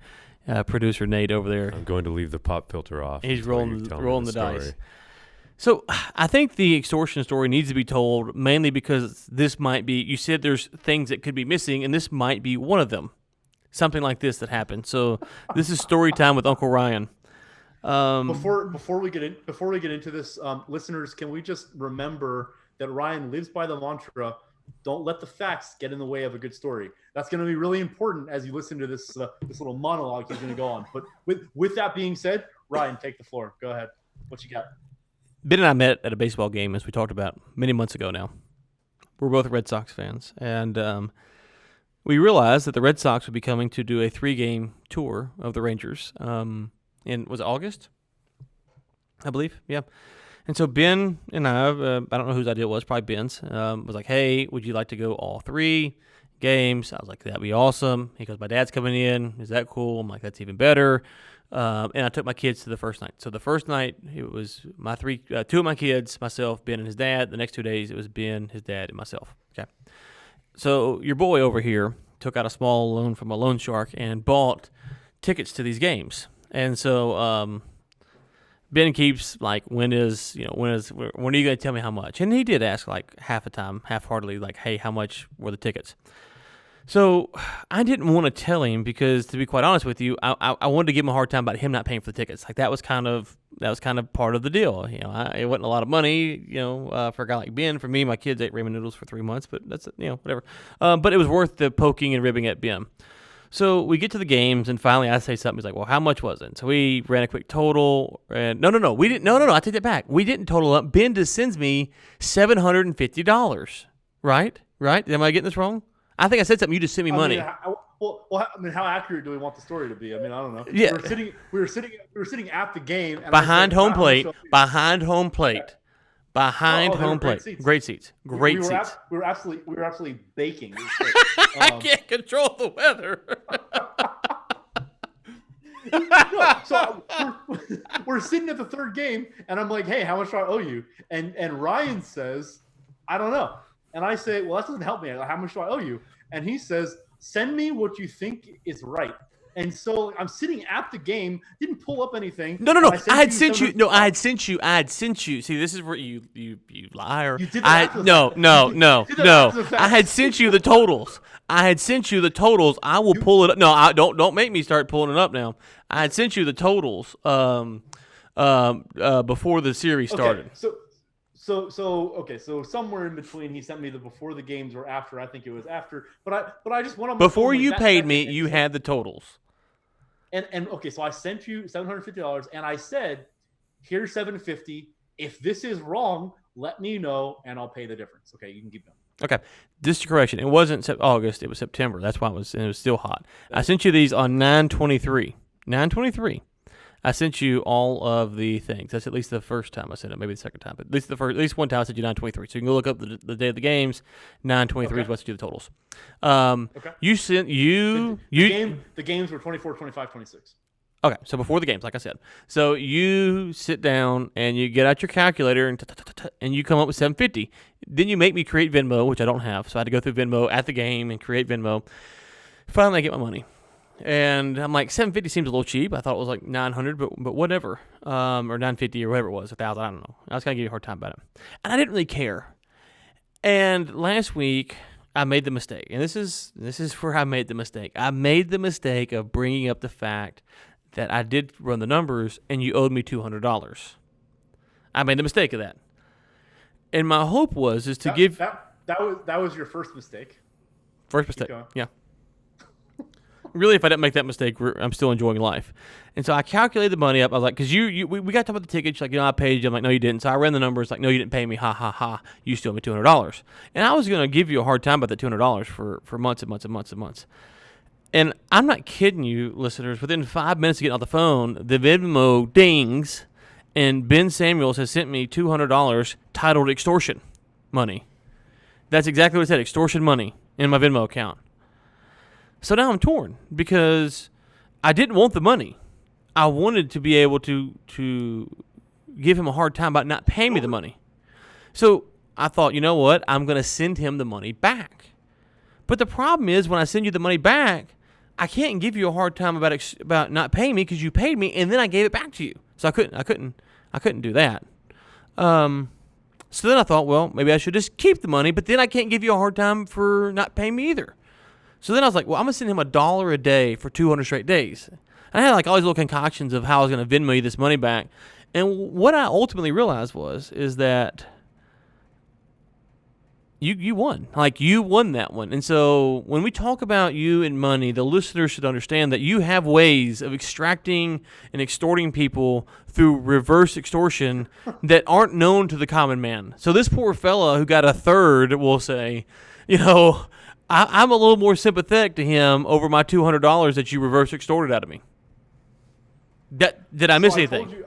producer Nate over there. I'm going to leave the pop filter off. He's rolling the story. dice. So I think the extortion story needs to be told mainly because this might be, you said there's things that could be missing, and this might be one of them. Something like this that happened. So this is story time with Uncle Ryan. Before we get into this, listeners, can we just remember that Ryan lives by the mantra, don't let the facts get in the way of a good story. That's going to be really important as you listen to this little monologue he's going to go on. But with that being said, Ryan, take the floor. Go ahead. What you got? Ben and I met at a baseball game, as we talked about many months ago now. We're both Red Sox fans, and we realized that the Red Sox would be coming to do a 3-game tour of the Rangers in, was it August? I believe, yeah. And so Ben and I don't know whose idea it was, probably Ben's, was like, hey, would you like to go all 3 games? I was like, that'd be awesome. He goes, my dad's coming in. Is that cool? I'm like, that's even better. And I took my kids to the first night. So the first night, it was my 2 of my kids, myself, Ben, and his dad. The next 2 days, it was Ben, his dad, and myself. Okay. So your boy over here took out a small loan from a loan shark and bought tickets to these games. And so Ben keeps like, when are you going to tell me how much? And he did ask like half-heartedly, like, hey, how much were the tickets? So I didn't want to tell him because, to be quite honest with you, I wanted to give him a hard time about him not paying for the tickets. Like that was kind of part of the deal. It wasn't a lot of money, for a guy like Ben. For me, my kids ate ramen noodles for 3 months, but that's whatever. But it was worth the poking and ribbing at Ben. So we get to the games, and finally I say something. He's like, well, how much was it? So we ran a quick total. And no, we didn't. No, I take that back. We didn't total up. Ben just sends me $750. Right? Am I getting this wrong? I think I said something. You just sent me money. How accurate do we want the story to be? I mean, I don't know. Yeah. We were sitting at the game. And behind home plate. Great seats. We were absolutely baking. I can't control the weather. So we're sitting at the third game, and I'm like, hey, how much do I owe you? And Ryan says, I don't know. And I say, well, that doesn't help me. How much do I owe you? And he says, send me what you think is right. And so I'm sitting at the game, didn't pull up anything. No. I had sent you. No, I had sent you. See, this is where you liar. You did that No. I had sent you the totals. I will pull it up. No, don't make me start pulling it up now. I had sent you the totals before the series started. Okay, so somewhere in between, he sent me the before the games or after. I think it was after. But I just went on. Before you paid me, you had the totals. And okay, so I sent you $750, and I said, here's $750. If this is wrong, let me know, and I'll pay the difference. Okay, you can keep going. Okay, just correction. It wasn't August. It was September. That's why it was still hot. I sent you these on 9/23. 9/23. I sent you all of the things. That's at least the first time I sent it, maybe the second time, but at least one time I sent you 9/23. So you can go look up the day of the games. 9/23 is what's to do the totals. Okay. The games were 24, 25, 26. Okay, so before the games, like I said. So you sit down and you get out your calculator and you come up with $750. Then you make me create Venmo, which I don't have, so I had to go through Venmo at the game and create Venmo. Finally, I get my money. And I'm like, $750 seems a little cheap. I thought it was like $900, but whatever, or $950 or whatever it was, $1,000. I don't know. I was gonna give you a hard time about it, and I didn't really care. And last week, I made the mistake, and this is where I made the mistake. I made the mistake of bringing up the fact that I did run the numbers, and you owed me $200. I made the mistake of that, and my hope was give that was your first mistake. First mistake, yeah. Really, if I didn't make that mistake, I'm still enjoying life. And so I calculated the money up. I was like, because we got to talk about the tickets. Like, I paid you. I'm like, no, you didn't. So I ran the numbers. Like, no, you didn't pay me. Ha, ha, ha. You still owe me $200. And I was going to give you a hard time about that $200 for months and months and months and months. And I'm not kidding you, listeners. Within 5 minutes of getting off the phone, the Venmo dings, and Ben Samuels has sent me $200 titled extortion money. That's exactly what it said, extortion money. in my Venmo account. So now I'm torn because I didn't want the money. I wanted to be able to give him a hard time about not paying me the money. So I thought, you know what? I'm going to send him the money back. But the problem is when I send you the money back, I can't give you a hard time about not paying me because you paid me and then I gave it back to you. So I couldn't do that. So then I thought, well, maybe I should just keep the money, but then I can't give you a hard time for not paying me either. So then I was like, well, I'm going to send him $1 a day for 200 straight days. And I had like all these little concoctions of how I was going to Venmo you this money back. And what I ultimately realized is that you won. Like, you won that one. And so when we talk about you and money, the listeners should understand that you have ways of extracting and extorting people through reverse extortion that aren't known to the common man. So this poor fella who got a third will say, you know, I'm a little more sympathetic to him over my $200 that you reverse extorted out of me. Did I miss anything?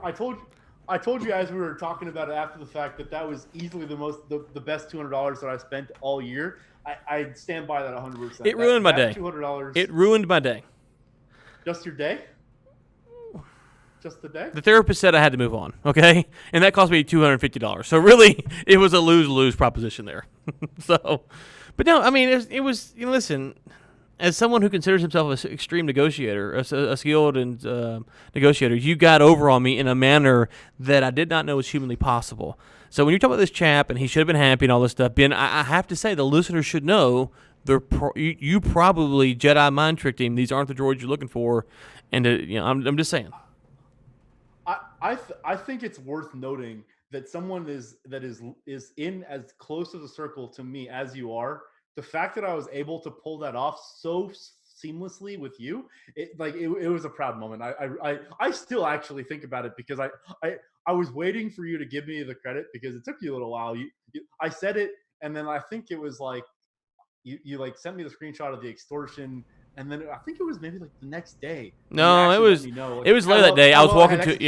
I told you as we were talking about it after the fact that was easily the best $200 that I spent all year. I stand by that 100%. It ruined my day. $200. It ruined my day. Just your day? Just the day? The therapist said I had to move on, okay? And that cost me $250. So really, it was a lose-lose proposition there. But no, I mean, it was, you know, listen, as someone who considers himself an extreme negotiator, a skilled and negotiator, you got over on me in a manner that I did not know was humanly possible. So when you talk about this chap and he should have been happy and all this stuff, Ben, I have to say the listeners should know you probably Jedi mind tricked him. These aren't the droids you're looking for, and you know, I'm just saying. I think it's worth noting that someone is in as close of a circle to me as you are. The fact that I was able to pull that off so seamlessly with you, it was a proud moment. I still actually think about it because I was waiting for you to give me the credit because it took you a little while. I said it, and then I think it was like you like sent me the screenshot of the extortion. And then I think it was maybe like the next day. No, it was later that day. I was walking to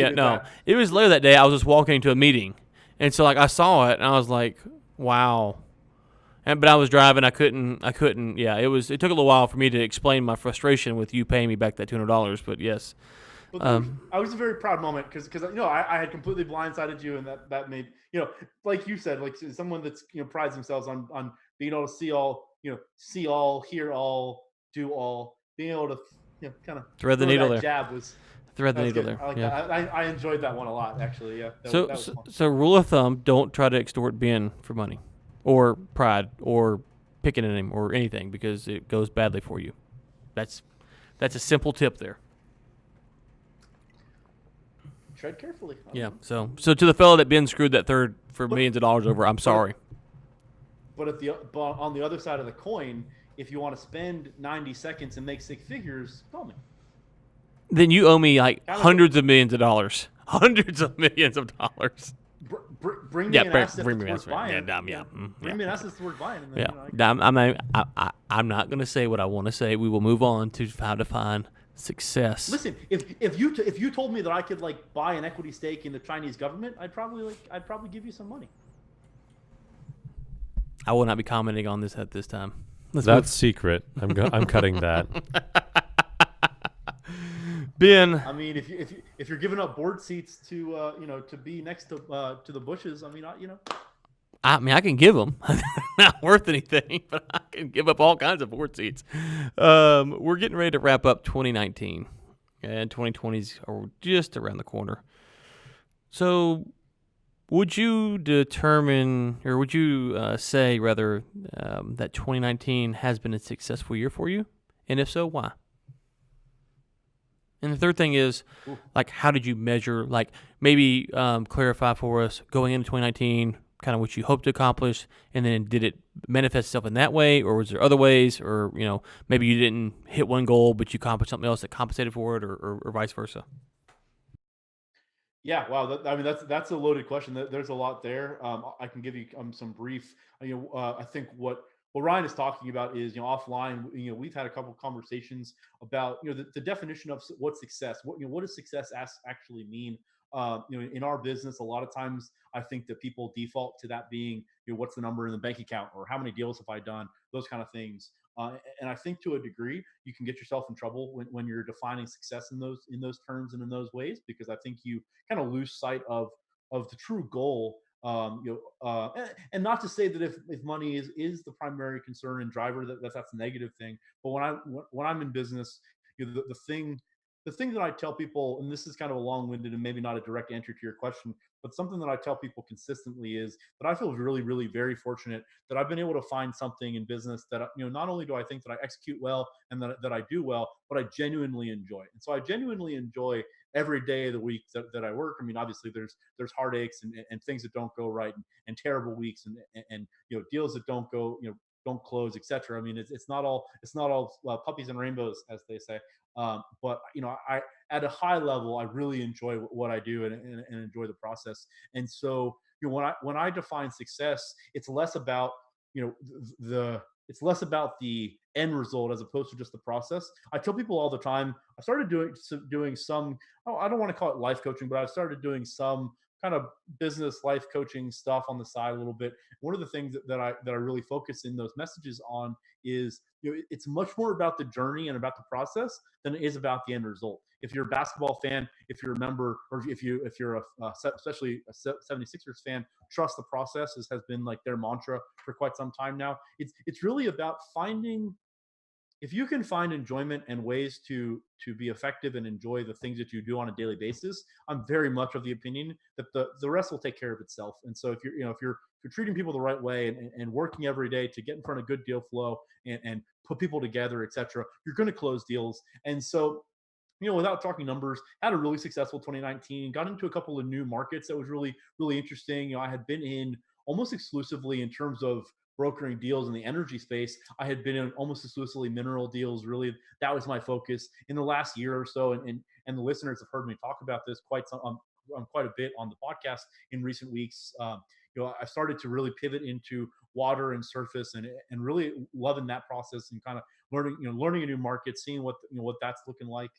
it was later that day. I was just walking to a meeting, and so like I saw it and I was like, wow. But I was driving. I couldn't. Yeah, it took a little while for me to explain my frustration with you paying me back that $200. But yes, I was a very proud moment because you know I had completely blindsided you, and that made, you know, like you said, like someone that's, you know, prides themselves on being able to see all, hear all, do all, being able to, you know, kind of thread the needle there. Jab was thread the needle there. I enjoyed that one a lot, actually. Yeah. So rule of thumb: don't try to extort Ben for money, or pride, or picking at him, or anything, because it goes badly for you. That's a simple tip there. Tread carefully. Yeah. So to the fellow that Ben screwed that third for millions of dollars over, I'm sorry. But on the other side of the coin, if you want to spend 90 seconds and make six figures, call me. Then you owe me like hundreds of millions of dollars. Hundreds of millions of dollars. Bring me an asset bring me that's worth buying. Bring me an asset that's worth buying. And then, I'm not going to say what I want to say. We will move on to how to find success. Listen, if you told me that I could like buy an equity stake in the Chinese government, I'd probably give you some money. I will not be commenting on this at this time. That's secret. I'm cutting that. Ben, I mean, if you're giving up board seats to to be next to the Bushes, I mean, I can give them. Not worth anything, but I can give up all kinds of board seats. We're getting ready to wrap up 2019, and 2020's are just around the corner. So, would you determine, or would you say rather, that 2019 has been a successful year for you? And if so, why? And the third thing is, like, how did you measure? Like, maybe clarify for us going into 2019, kind of what you hoped to accomplish, and then did it manifest itself in that way, or was there other ways, or maybe you didn't hit one goal, but you accomplished something else that compensated for it, or vice versa? Yeah, wow. That's a loaded question. There's a lot there. I can give you some brief. I think what Ryan is talking about is, offline. We've had a couple of conversations about the definition of what success. What does success actually mean? In our business, a lot of times I think that people default to that being, what's the number in the bank account, or how many deals have I done, those kind of things. And I think to a degree you can get yourself in trouble when you're defining success in those terms and in those ways, because I think you kind of lose sight of the true goal. And not to say that if money is the primary concern and driver, that's a negative thing. But when I'm in business, the thing that I tell people, and this is kind of a long-winded and maybe not a direct answer to your question, but something that I tell people consistently is that I feel really, really very fortunate that I've been able to find something in business that, not only do I think that I execute well and that I do well, but I genuinely enjoy. And so I genuinely enjoy every day of the week that I work. I mean, obviously there's heartaches and things that don't go right, and terrible weeks and deals that don't go, don't close, etc. I mean, it's not all puppies and rainbows, as they say. But I at a high level, I really enjoy what I do and enjoy the process. And so when I define success, it's less about it's less about the end result as opposed to just the process. I tell people all the time, I started doing some, I don't want to call it life coaching, but I've started doing some kind of business life coaching stuff on the side a little bit. One of the things that I really focus in those messages on is, it's much more about the journey and about the process than it is about the end result. If you're a basketball fan, if you're a member, or if you're especially a 76ers fan, trust the process has been like their mantra for quite some time now. It's really about finding, if you can find enjoyment and ways to be effective and enjoy the things that you do on a daily basis, I'm very much of the opinion that the rest will take care of itself. And so if you're treating people the right way and working every day to get in front of good deal flow and put people together, etc., you're going to close deals. And so, without talking numbers, had a really successful 2019, got into a couple of new markets that was really, really interesting. I had been in almost exclusively, in terms of brokering deals in the energy space, I had been in almost exclusively mineral deals. Really, that was my focus in the last year or so. And the listeners have heard me talk about this quite a bit on the podcast in recent weeks. I started to really pivot into water and surface, and really loving that process, and kind of learning a new market, seeing what that's looking like.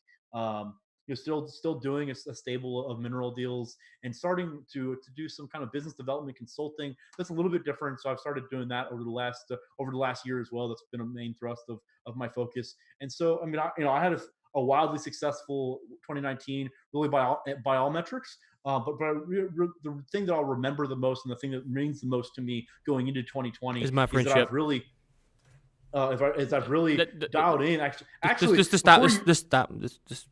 Still doing a stable of mineral deals, and starting to do some kind of business development consulting that's a little bit different. So I've started doing that over the last year as well. That's been a main thrust of my focus. And so, I mean, I had a wildly successful 2019, really by all metrics. But the thing that I'll remember the most, and the thing that means the most to me going into 2020, is my friendship. Is that I've really dialed in. Actually, just stop. Just stop. Just.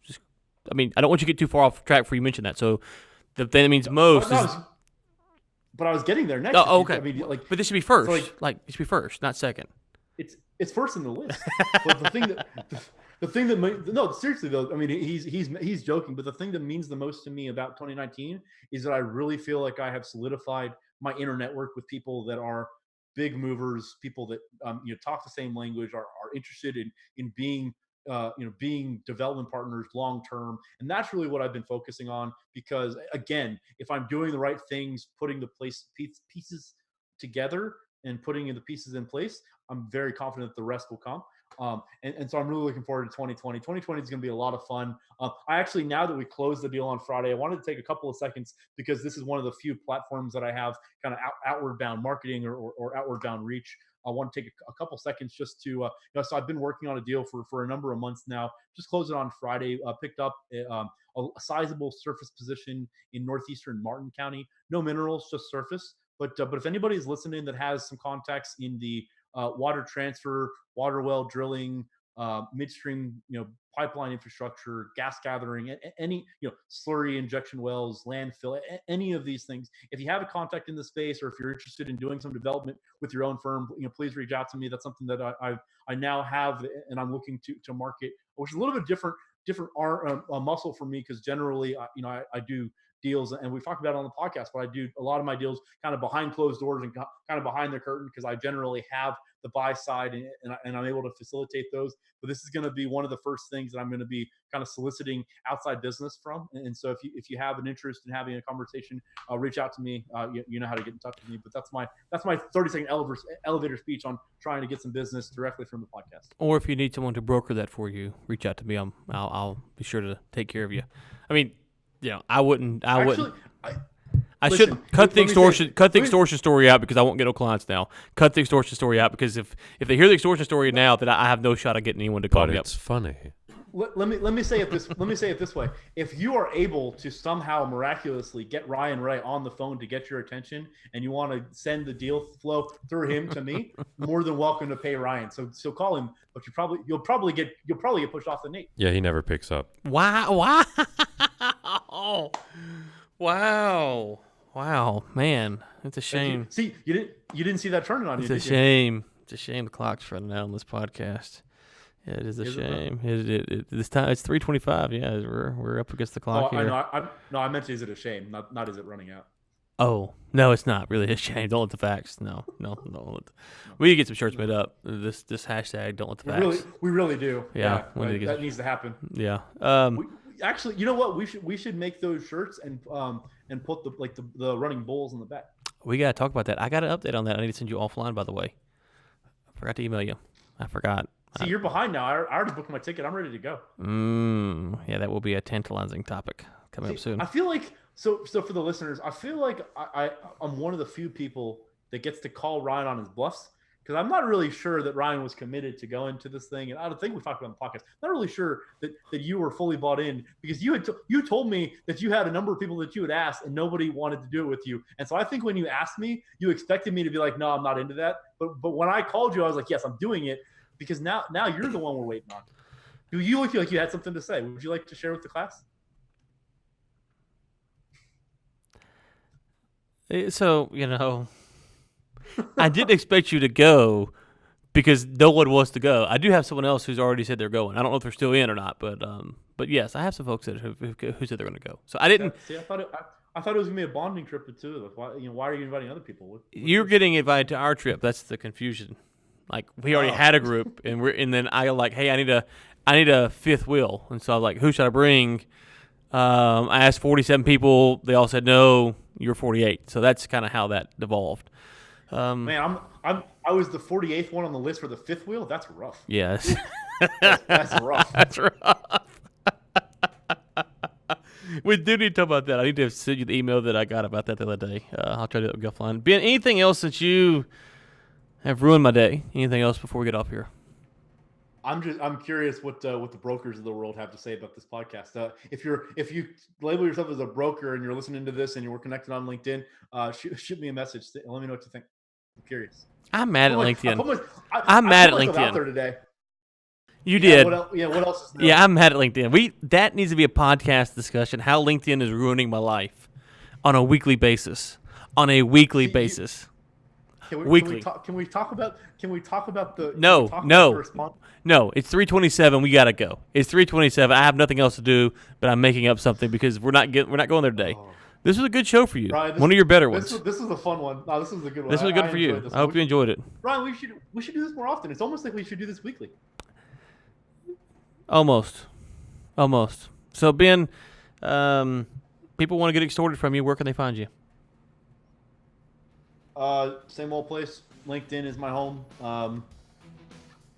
I mean, I don't want you to get too far off track before you mention that. So, the thing that means most is. But I was getting there next. Oh, okay. I mean, but this should be first. So it should be first, not second. It's first in the list. But the thing that no, seriously though, I mean, he's joking, but the thing that means the most to me about 2019 is that I really feel like I have solidified my inner network with people that are big movers, people that talk the same language, are interested in being being development partners long term. And that's really what I've been focusing on, because again, if I'm doing the right things, putting the pieces together and putting the pieces in place, I'm very confident that the rest will come. And so I'm really looking forward to 2020. 2020 is going to be a lot of fun. I actually, now that we closed the deal on Friday, I wanted to take a couple of seconds, because this is one of the few platforms that I have kind of outward bound marketing or outward bound reach. I want to take a couple seconds just to, so I've been working on a deal for a number of months now. Just closed it on Friday. Picked up a sizable surface position in northeastern Martin County. No minerals, just surface. But if anybody is listening that has some contacts in the water transfer, water well drilling, midstream, pipeline infrastructure, gas gathering, any, slurry injection wells, landfill, any of these things. If you have a contact in the space, or if you're interested in doing some development with your own firm, please reach out to me. That's something that I now have, and I'm looking to market, which is a little bit different muscle for me, because generally, I do deals, and we've talked about it on the podcast, but I do a lot of my deals kind of behind closed doors and kind of behind the curtain, because I generally have the buy side and I'm able to facilitate those. But this is going to be one of the first things that I'm going to be kind of soliciting outside business from. And so if you have an interest in having a conversation, reach out to me. You know how to get in touch with me. But that's my 30-second elevator speech on trying to get some business directly from the podcast. Or if you need someone to broker that for you, reach out to me. I'll be sure to take care of you. I mean, I wouldn't. Actually, I listen, should cut the let me say- extortion story out because I won't get no clients now. Cut the extortion story out because if they hear the extortion story now, then I have no shot of getting anyone to call But me up. it's funny. let me say it this way. If you are able to somehow miraculously get Ryan Ray on the phone to get your attention, and you want to send the deal flow through him to me, more than welcome to pay Ryan. So call him, but you'll probably get pushed off the Nate. Yeah, he never picks up. Wow! Wow, man, it's a shame. See, you didn't see that turning on you. It's a did you? shame. It's a shame the clock's running out on this podcast. Yeah, it is a shame. This time it's 3:25. Yeah, we're up against the clock here. I meant is it a shame? Not is it running out? Oh no, it's not really a shame. Don't let the facts. No. We need to get some shirts made up. This hashtag. Don't let the facts. We really do. Yeah, that needs to happen. Yeah. Actually, you know what? We should make those shirts and put the running bulls in the back. We gotta talk about that. I got an update on that. I need to send you offline, by the way. I forgot to email you. I forgot. See, you're behind now. I already booked my ticket. I'm ready to go. Yeah, that will be a tantalizing topic coming up soon. I feel like so for the listeners, I feel like I'm one of the few people that gets to call Ryan on his bluffs, because I'm not really sure that Ryan was committed to go into this thing, and I don't think we talked about it on the podcast. I'm not really sure that you were fully bought in, because you told me that you had a number of people that you had asked and nobody wanted to do it with you. And so I think when you asked me, you expected me to be like, no, I'm not into that. But when I called you, I was like, yes, I'm doing it, because now you're the one we're waiting on. Do you look like you had something to say? Would you like to share with the class? So, I didn't expect you to go because no one wants to go. I do have someone else who's already said they're going. I don't know if they're still in or not, but yes, I have some folks who said they're going to go. So I didn't. See, I thought it was going to be a bonding trip too. Why are you inviting other people? You're getting invited to our trip. That's the confusion. Like, we already had a group, and then I like, hey, I need a fifth wheel, and so I was like, who should I bring? I asked 47 people. They all said no. You're 48. So that's kind of how that devolved. Man, I was the 48th one on the list for the fifth wheel. That's rough. Yes. That's rough. That's rough. We do need to talk about that. I need to send you the email that I got about that the other day. I'll try to do it offline. Ben, anything else that you have ruined my day? Anything else before we get off here? I'm curious what the brokers of the world have to say about this podcast. If you label yourself as a broker and you're listening to this and you're connected on LinkedIn, shoot me a message. Let me know what you think. I'm curious. I'm mad at LinkedIn. I'm mad at LinkedIn LinkedIn. Out there today. You did. What else is new? Yeah, I'm mad at LinkedIn. That needs to be a podcast discussion. How LinkedIn is ruining my life on a weekly basis. Can we talk about the No, it's 3:27. We gotta go. It's 3:27. I have nothing else to do, but I'm making up something because we're not going there today. This was a good show for you. Ryan, one of your better ones. This is a fun one. No, this is a good one. This was good for you. I hope you enjoyed it. Ryan, we should do this more often. It's almost like we should do this weekly. Almost. So Ben, people want to get extorted from you. Where can they find you? Same old place. LinkedIn is my home.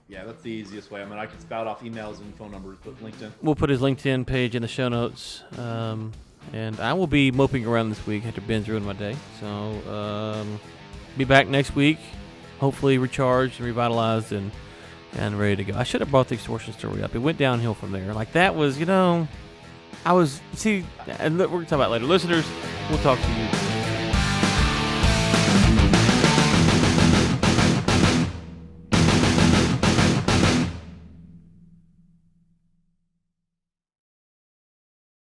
Yeah, that's the easiest way. I mean, I can spout off emails and phone numbers, but LinkedIn. We'll put his LinkedIn page in the show notes. And I will be moping around this week after Ben's ruined my day. So, be back next week, hopefully recharged and revitalized and ready to go. I should have brought the extortion story up. It went downhill from there. Like, that was, and we're going to talk about it later. Listeners, we'll talk to you.